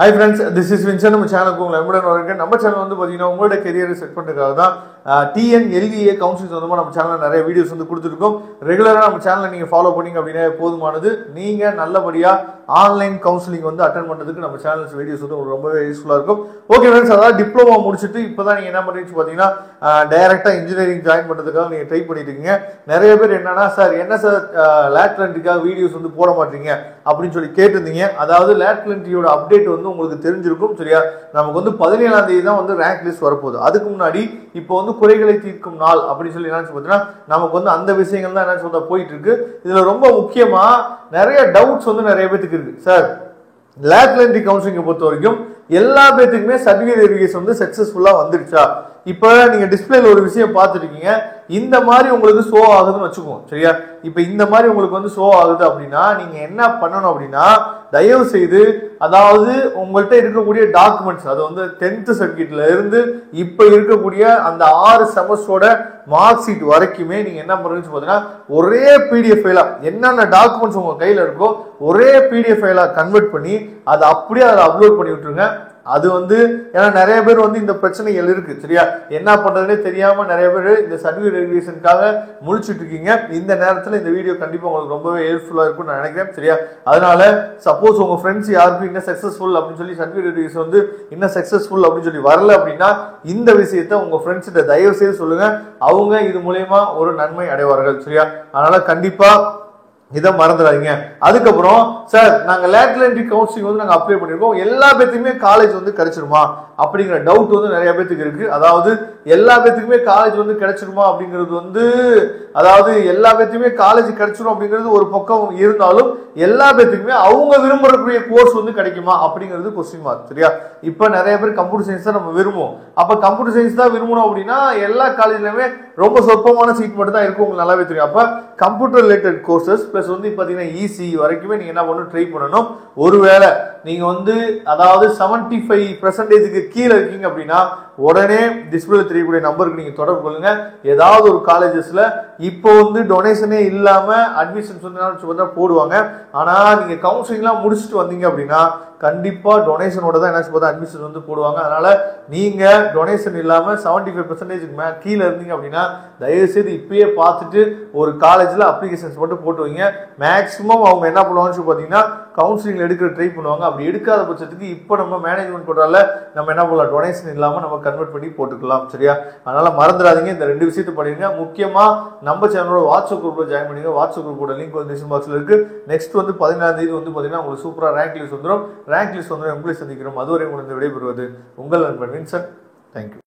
Hi friends, this is Vincent. நம்ம சேனலுக்கு உங்களை அன்புடன் வரவேற்கிறேன். நம்ம சேனல் வந்து பாத்தீங்கன்னா உங்களோட கரியரை செட் பண்றதுக்காக தான் TNLEA கவுன்சிலிங் சம்பந்தமா நம்ம சேனல்ல நிறைய வீடியோஸ் வந்து கொடுத்துருக்கோம். ரெகுலரா நம்ம சேனலை நீங்க ஃபாலோ பண்ணீங்க அப்படின்னா போதுமானது. நீங்க நல்லபடியா ஆன்லைன் கவுன்சிலிங் வந்து அட்டெண்ட் பண்றதுக்கு நம்ம சேனல்ஸ் வீடியோஸ் வந்து ரொம்பவே யூஸ்ஃபுல்லா இருக்கும். ஓகே ஃப்ரெண்ட்ஸ், அதாவது டிப்ளமோ முடிச்சிட்டு இப்பதான் நீங்க என்ன பண்றீங்கன்னு பாத்தீங்கன்னா டைரக்டா இன்ஜினியரிங் ஜாயின் பண்றதுக்காக நீங்க ட்ரை பண்ணிட்டு இருக்கீங்க. நிறைய பேர் என்னன்னா சார் என்ன சார் லேட்டரல் என்ட்ரிக்காக வீடியோஸ் வந்து போட மாட்டீங்க அப்படின்னு சொல்லி கேட்டிருந்தீங்க. அதாவது லேட்டரல் என்ட்ரியோட அப்டேட் வந்து உங்களுக்கு தெரிஞ்சிருக்கும். சரியா, நமக்கு வந்து 17ஆம் தேதி தான் வந்து ரேங்க் லிஸ்ட் வரப்போகுது. அதுக்கு முன்னாடி இப்போ வந்து குறைகளை தீர்க்கும் நாள் அப்படின்னு சொல்லி என்ன பார்த்தீங்கன்னா நமக்கு வந்து அந்த விஷயங்கள் தான் என்ன சொல்ல போயிட்டு இருக்கு. இதுல ரொம்ப முக்கியமா நிறைய டவுட்ஸ் வந்து நிறைய பேருக்கு இருக்கு. சார் லேட்டரல் என்ட்ரி கவுன்சிலிங்கை பொறுத்த வரைக்கும் எல்லா பேத்துக்குமே சர்டிஃபிகேட் வெரிஃபிகேஷன் வந்து சக்சஸ்ஃபுல்லா வந்துருச்சா? இப்ப நீங்க டிஸ்பிளேல ஒரு விஷயம் பார்த்துருக்கீங்க, இந்த மாதிரி உங்களுக்கு ஷோ ஆகுதுன்னு வச்சுக்கோங்க. சரியா, இப்ப இந்த மாதிரி உங்களுக்கு வந்து ஷோ ஆகுது அப்படின்னா நீங்க என்ன பண்ணணும் அப்படின்னா தயவு செய்து அதாவது உங்கள்கிட்ட இருக்கக்கூடிய டாக்குமெண்ட்ஸ், அது வந்து 10th சர்டிஃபிகேட்ல இருந்து இப்ப இருக்கக்கூடிய அந்த 6 செமஸ்டரோட மார்க் ஷீட் வரைக்குமே நீங்க என்ன பண்ணுறீங்கன்னு பார்த்தீங்கன்னா ஒரே பிடிஎஃப் ஃபைலா என்னென்ன டாக்குமெண்ட்ஸ் உங்க கையில இருக்கோ ஒரே பிடிஎஃப் ஃபைலா கன்வெர்ட் பண்ணி அதை அப்படியே அதை அப்லோட் பண்ணி விட்டுருங்க. அது வந்து ஏன்னா நிறைய பேர் வந்து இந்த பிரச்சனைகள் இருக்கு. சரியா, என்ன பண்றதுன்னே தெரியாம நிறைய பேர் இந்த சர்டிஃபிகேட் வெரிஃபிகேஷனுக்காக முழிச்சிட்டு இருக்கீங்க. இந்த நேரத்தில் இந்த வீடியோ கண்டிப்பா உங்களுக்கு ரொம்பவே ஹெல்ப்ஃபுல்லா இருக்கும்னு நான் நினைக்கிறேன். சரியா, அதனால சப்போஸ் உங்க ஃப்ரெண்ட்ஸ் யாருக்கும் இன்னும் சக்சஸ்ஃபுல் அப்படின்னு சொல்லி சர்டிஃபிகேட் வெரிஃபிகேஷன் வந்து இன்னும் சக்சஸ்ஃபுல் அப்படின்னு சொல்லி வரல அப்படின்னா இந்த விஷயத்த உங்க ஃப்ரெண்ட்ஸ் கிட்ட தயவு செய்து சொல்லுங்க. அவங்க இது மூலமா ஒரு நன்மை அடைவார்கள். சரியா, அதனால கண்டிப்பா இதை மறந்துடாதீங்க. அதுக்கப்புறம் சார் நாங்க லேட்டரல் என்ட்ரி கவுன்சிலிங் வந்து நாங்க அப்ளை பண்ணிருக்கோம், எல்லா பேத்துக்குமே காலேஜ் வந்து கிடைச்சிருமா அப்படிங்கிற டவுட் வந்து நிறைய பேத்துக்கு இருக்கு. அதாவது எல்லா பேத்துக்குமே காலேஜ் வந்து கிடைச்சிருமா அப்படிங்கிறது வந்து அதாவது எல்லா பேத்துக்குமே காலேஜ் கிடைச்சிரும் அப்படிங்கிறது ஒரு பக்கம் இருந்தாலும் எல்லா பேத்துக்குமே அவங்க விரும்பக்கூடிய கோர்ஸ் வந்து கிடைக்குமா அப்படிங்கிறது கொஸ்டின் மார்க். சரியா, இப்ப நிறைய பேர் கம்ப்யூட்டர் சயின்ஸ் தான் நம்ம விரும்புவோம். அப்ப கம்ப்யூட்டர் சயின்ஸ் தான் விரும்பணும் அப்படின்னா எல்லா காலேஜ்லயுமே ரொம்ப சொற்பமான சீட் மட்டும் தான் இருக்கும், உங்களுக்கு நல்லாவே தெரியும். அப்ப கம்ப்யூட்டர் ரிலேட்டட் கோர்சஸ் பிளஸ் வந்து பாத்தீங்கன்னா ஈசி வரைக்குமே நீங்க என்ன பண்ணணும் ட்ரை பண்ணணும். ஒருவேளை நீங்க வந்து அதாவது 75% கீழே இருக்கீங்க அப்படின்னா உடனே டிஸ்பிளே தெரியக்கூடிய நம்பருக்கு நீங்க தொடர்பு கொள்ளுங்க. ஏதாவது ஒரு காலேஜஸ்ல இப்போ வந்து டொனேஷனே இல்லாம அட்மிஷன்ஸ் வந்து போடுவாங்க. ஆனா நீங்க கவுன்சிலிங்லாம் முடிச்சுட்டு வந்தீங்க அப்படின்னா கண்டிப்பா டொனேஷனோட தான் என்ன அட்மிஷன் வந்து போடுவாங்க. அதனால நீங்க டொனேஷன் இல்லாம 75% கீழே இருந்தீங்க அப்படின்னா தயவு செய்து இப்பயே பார்த்துட்டு ஒரு காலேஜ்ல அப்ளிகேஷன்ஸ் மட்டும் போட்டு வைங்க. மேக்சிமம் அவங்க என்ன பண்ணுவாங்கன்னு பாத்தீங்கன்னா கவுன்சிலிங் எடுக்கிற ட்ரை பண்ணுவாங்க. அப்படி எடுக்காத பட்சத்துக்கு இப்போ நம்ம மேனேஜ்மெண்ட் போட்டால நம்ம என்ன பண்ணலாம், டொனேஷன் இல்லாம நம்ம கன்வெர்ட் பண்ணி போட்டுக்கலாம். சரியா, அதனால மறந்துடாதீங்க, இந்த 2 விஷயத்தை படிங்க. முக்கியமா நம்ம சேனலோட வாட்ஸ்அப் குரூப்ல ஜாயின் பண்ணுங்க. வாட்ஸ்அப் குரூப்போட லிங்க் வந்து டிஸ்கிரிப்ஷன் பாக்ஸ்ல இருக்கு. நெக்ஸ்ட் வந்து 17ஆம் தேதி வந்து பாத்தீங்கன்னா உங்களுக்கு சூப்பரா ரேங்க் லிஸ்ட் வந்துடும். ரேங்க் லிஸ்ட் வந்து உங்களை சந்திக்கிறோம். அதுவரை உங்களுக்கு விடைபெறுவது உங்கள் நண்பன் வின்சென்ட். தேங்க்யூ.